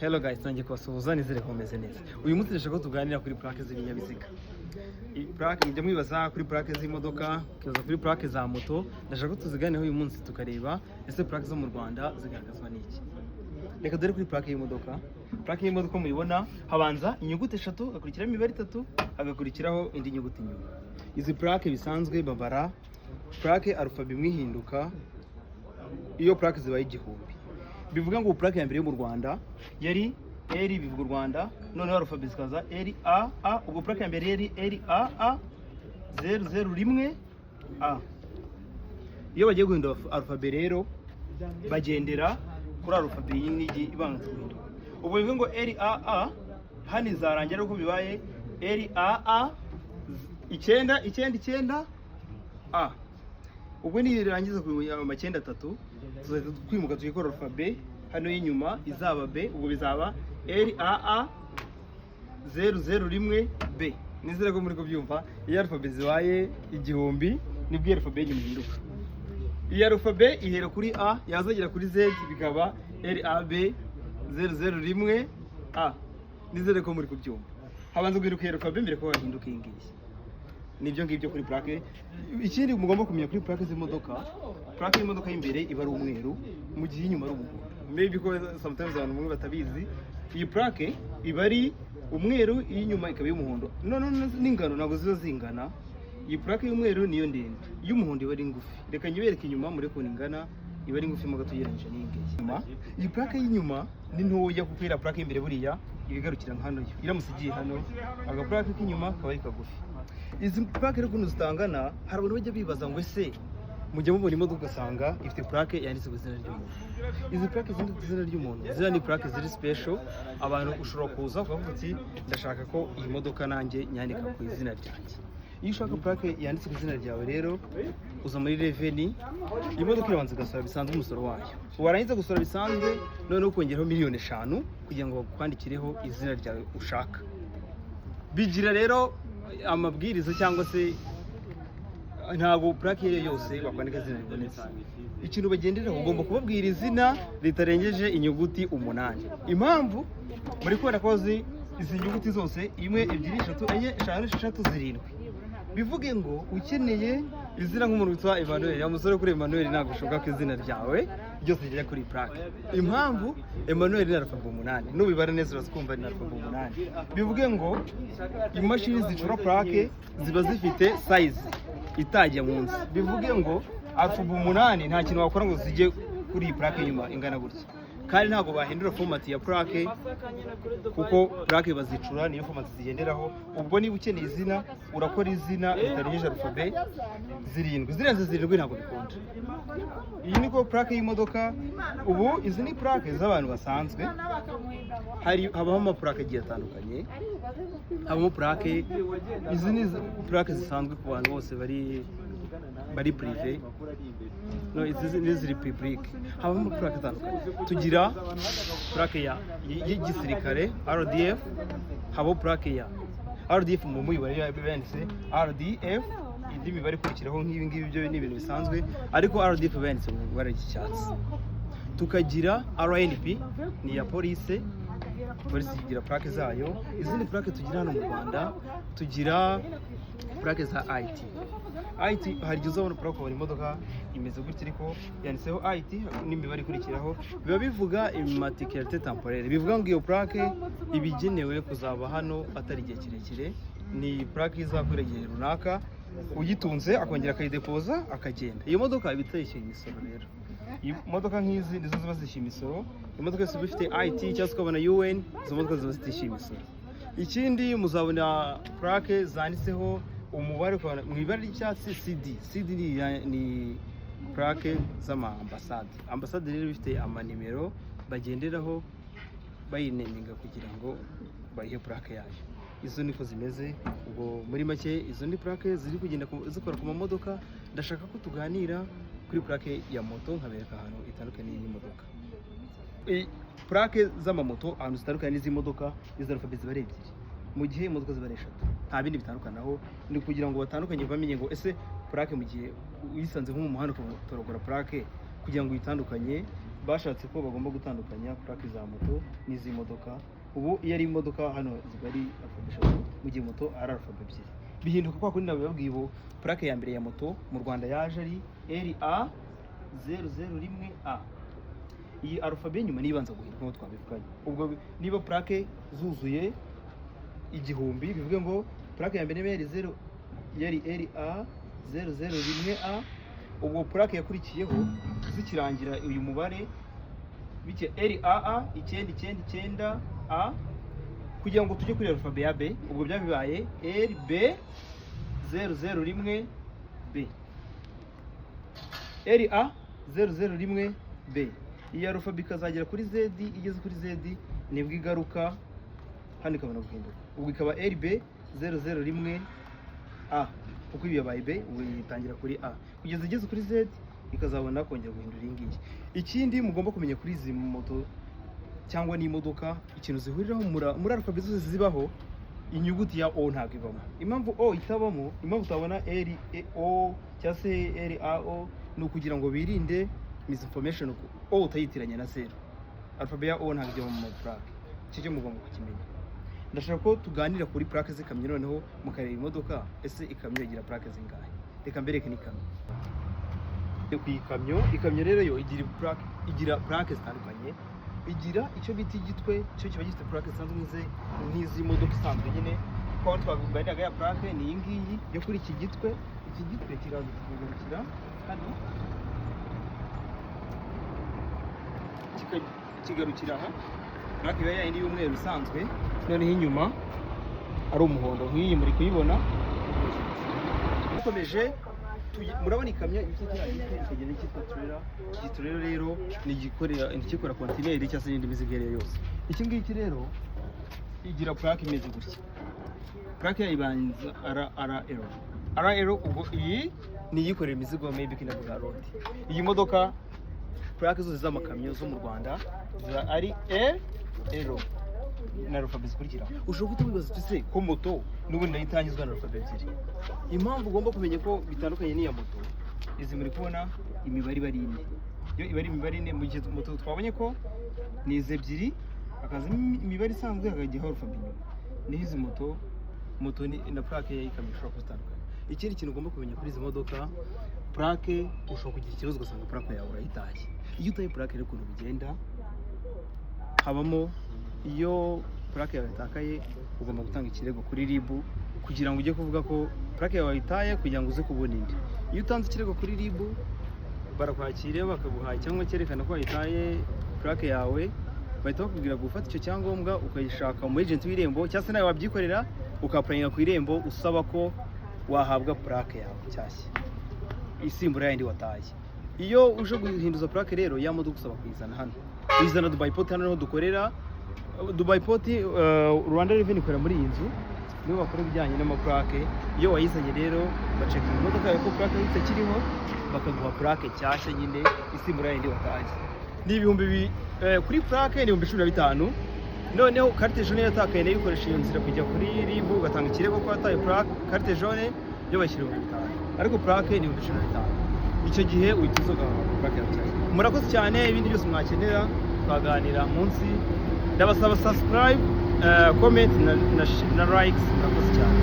Hello guys, nanjye kubasuhuza nizere ko meze neza. Uyu munsi ndashaka ko tuganira kuri plaque z'ibinyabiziga. Plaque mujya mwibaza kuri plaque z'imodoka, kibaza kuri plaque za moto. Ndashaka ko tuziganireho uyu munsi tukareba ese plaque zo mu Rwanda zigaragazwa n'iki. Reka dore kuri plaque y'imodoka. Plaque y'imodoka muyibona habanza inyuguti 3, hakurikiraho imibare 3, hagakurikiraho indi nyuguti nyuma. Izi plaque bisanzwe babara plaque alphabet mwihinduka iyo plaque zibaye igihumbi. Bivuga ngo plaque ya mbere yo mu Rwanda yari R bivuga u Rwanda, noneho alphabet zikaza R A A, ubwo plaque ya mbere yari R A A 001 A. Iyo bagiye guhindura alphabet rero bagendera kuri alphabet y'inigi ibanza guhinduka. Ubwo bivuga ngo R A A hano izarangira uko bibaye R A A 9 A. Ubwo nirangiza ku amacyenda 3 tuzahita twimuka tuyikora alphabet hano y'inyuma izaba B, ubwo bizaba R A A 001 B. Nizere ko muri kubyumva. Iyo alphabet zibaye igihumbi nibwo alphabet yihinduka. Iyo alphabet ihera kuri A yazagera kuri Z bikaba R A B 001 A. Nizere ko muri kubyumva. Habanza guhinduka alphabet mbere ko bahinduka ingiki. Nibyo ngibyo kuri plaque. Ikindi mugomba kumenya kuri plaque z'imodoka, plaque y'imodoka y'imbere iba ari umweru, mu gihe inyuma ari umuhondo. Maybe ko sometimes abantu bamwe batabizi, iyi plaque iba ari umweru, inyuma ikaba y'umuhondo. None n'ingano ntabwo zizo zingana. Iyi plaque y'umweru niyo ndende, y'umuhondo iba ari ngufi. Reka nyibereke inyuma muri ko ningana, iba ari ngufi mu gatugeranje n'ingiki. Iyi plaque y'inyuma ni ntoya kuko ira plaque y'imbere buriya ibigarukira hano yo. Iramutse igiye hano, aga plaque k'inyuma kaba ari kagufi. Izi plaque rero kuntu zitangana, hari abantu bajya bibaza ngo ese mujya mubona imodoka ugasanga ifite plaque yanditse ku izina ry'umuntu. Izi plaque zanditse ku izina ry'umuntu ziriya ni plaque ziri special. Abantu ushobora kuza ukavuga uti ndashaka ko iyi modoka nanjye nyandika ku izina ryanjye. Iyo ushaka plaque yanditse ku izina ryawe rero uza muri revenue, imodoka irabanza igasora bisanzwe umusoro wayo. Warangiza gusora bisanzwe noneho ukongeraho miliyoni 5 kugira ngo bakwandikireho izina ryawe ushaka. Bigira rero amabwiriza cyangwa se ntabwo plaque yose bakwandika izina ribonetse. Ikintu bagenderaho ugomba kubabwira izina ritarengeje inyuguti 8. Impamvu muri kubona ko izi nyuguti zose 1 2 3 4 5 6 7 bivuge ngo ukeneye izina nk'umuntu witwa Emmanuel, umusore kuri Emmanuel ntabwo ushoboka ko izina ryawe ryose rijya kuri plaque. Impamvu Emmanuel ni alphabet 8, nubibara neza urakumva ni alphabet 8. Bivuge ngo imashini zicura plaque ziba zifite size itajya munsi. Bivuge ngo alphabet 8 nta kintu wakora ngo zijye kuri iyi plaque inyuma ingana gutya. Kandi ntabwo bahindura format ya plaque kuko plaque bazicura niyo format zigenderaho. Ubwo niba ukeneye izina urakora izina ritarengeje alphabet 7. Zirenze 7 ntabwo bikunda. Iyi niko plaque y'imodoka. Ubu izi ni plaque z'abantu basanzwe. Habaho ama plaque agiye atandukanye. Habamo plaque, izi ni plaque zisanzwe ku bantu bose bari privé. No, izi ziri public. Habamo plaque atandukanye. Tugira plaque y'igisirikare RDF, habo plaque ya RDF mu muyibare yabanditse RDF, indi mibare kurikiraho nk'ibi ngibi byo ni ibintu bisanzwe, ariko RDF banditse mu mibare y'icyatsi. Tukagira RNP ni ya police igira plaque zayo. Izindi plaque tugira hano mu Rwanda tugira plaque za IT. Hari igihe uzabona plaque wari imodoka imeze gutya ariko yanditseho IT n'imibare ikurikiraho, biba bivuga immatriculité temporaire. Bivuga ngo iyo plaque ibigenewe kuzaba hano atari igihe kirekire, ni plaque izakora igihe runaka, uyitunze akongera akayidepoza akagenda. Iyo modoka iba itayishyuye imisoro rero. Iyi modoka nk'izi nizo ziba zishyuye imisoro. Imodoka zose zifite IT cyangwa ukabona UN, izo modoka ziba zitishyuye imisoro. Ikindi muzabona plaque zanditseho umubare mu ibara ry'icyatsi CD ni plaque z'ama ambassade. Ambassade rero bifite amanimero bagenderaho bayineminga kugira ngo bayihe plaque yayo. Izo niko zimeze. Ubwo muri make izo ni plaque ziri kugenda zikora ku mamodoka. Ndashaka ko tuganira kuri plaque ya moto nkabereka ahantu itandukanye n'imodoka. Plaque z'amamoto ahantu zitandukanye n'izi modoka, izo alphabet ziba ari 2. Mu gihe imodoka ziba ari 3. Nta bindi bitandukanaho, ni kugira ngo batandukanye bamenye ngo ese plaque mu gihe uyisanze nko mu muhanda ukatorogora plaque kugira ngo uyitandukanye bashatse ko bagomba gutandukanya plaque za moto n'izi modoka. Ubu iyo ari imodoka hano ziba ari alphabet eshatu, mu gihe moto ari alphabet ebyiri. Bihinduka kwa kundi nabibabwiye ubu plaque ya mbere ya moto mu Rwanda yaje ari LA001A. Iyi alphabet nyuma nibanza guhinduka nko twabivuganye. Ubwo niba plaque zuzuye igihumbi bivuge ngo plaque ya mbere yari LA001A, ubwo plaque yakurikiyeho zikirangira uyu mubare bike LAA 999A kugira ngo tujye kuri alphabet ya B, ubwo byabibaye LB001B. LA001B. Iyi alphabet ikazagera kuri Z, igeze kuri Z nibwo igaruka hano ikabona guhinduka, ubwo ikaba LB001A kuko ibi yabaye B, ubu yitangira kuri A kugeza igeze kuri Z ikazabona kongera guhindura iyi ngiyi. Ikindi mugomba kumenya kuri izi moto cyangwa n'imodoka, ikintu zihuriraho muri alphabet zose zibaho, inyuguti ya O ntabwo ibamo. Impamvu O itabamo, impamvu utabona O cyangwa se LAO ni ukugira ngo birinde misinformation, O utayitiranya na zero. Alphabet ya O ntabwo ijya mu plaque, icyo cyo mugomba kukimenya. Ndashaka ko tuganira kuri plaque z'ikamyo, noneho mukareba imodoka ese ikamyo igira plaque zingahe. Reka mbereke n'ikamyo. Ku ikamyo rero yo igira plaque zitandukanye. Igira icyo bita igitwe, cyo kiba gifite plaque zisanzwe nk'izi modoka isanzwe nyine. Kwa twaganiraga ya plaque ni iyi ngiyi yo kuri iki gitwe. Iki gitwe kiraza kugarukira hano, kigarukira aha. Plaque iba yayindi y'umweru isanzwe, noneho inyuma ari umuhondo nk'iyi muri kuyibona. Dukomeje murabona ikamyo ifite ikagenda cyitwa trailer. Iki trailer rero ni igikora container cyangwa se n'indi mizigo yose. Iki ngiki rero igira plaque imeze gutya. Plaque yayibanza RL. Ubwo iyi ni iyikorera imizigo maybe kinavuga road. Iyi modoka plaque zose z'amakamyo zo mu Rwanda ari L na alphabet zikurikira. Ushobora guhita wibaza uti se ko moto n'ubundi ndayitangizwa na alphabet ebyiri. Impamvu ugomba kumenya ko bitandukanye n'iya moto, izi muri kubona imibare iba ari ine. Iyo iba ari imibare ine, mu gihe moto twabonye ko ni izi ebyiri akaza imibare isanzwe hakajyaho alphabet inyuma. Niho izi moto na plaque y'ikamyo ishobora kuzitandukanya. Ikindi kintu ugomba kumenya kuri izi modoka, plaque ushobora kugira ikibazo ugasanga plaque yawe urayitaye. Iyo utaye plaque rero ukuntu bigenda habamo, iyo plaque yawe yatakaye ugomba gutanga ikirego kuri RIB kugira ngo ujye kuvuga ko plaque yawe itaye kugira ngo uze kubona indi. Iyo utanze ikirego kuri RIB barakwakira bakaguha cyangwa cyerekana ko wayitaye plaque yawe, bahita bakubwira gufata icyo cyangombwa ukayishaka mu agent w'Irembo cyangwa se nawe wabyikorera ukapurayinga ku Irembo usaba ko wahabwa plaque yawe nshyashya isimbura yindi wataye. Iyo uje guhinduza plaque rero ya modoka usaba kuyizana hano, uyizana Dubai Port. Hano niho dukorera. Dubai Port, Rwanda Revenue ikorera muri iyi nzu, nibo bakora ibijyanye n'amaplaque. Iyo wayizanye rero baceka imodoka yawe ko plaque yitse kiriho, bakaguha plaque nshyashya nyine isimbura yindi wataye. Ni ibihumbi kuri plaque ni 15,000. Noneho carte jaune yatakaye nayo ikoresha iyo nzira kujya kuri RIB ugatanga ikirego ko wataye plaque. Carte jaune yo bashyira 5,000, ariko plaque ni 15,000. Icyo gihe uhita uzoga plaque yawe. Murakoze cyane, ibindi byose mwakenera twaganira munsi. Ndabasaba subscribe, comment na likes. Murakoze cyane.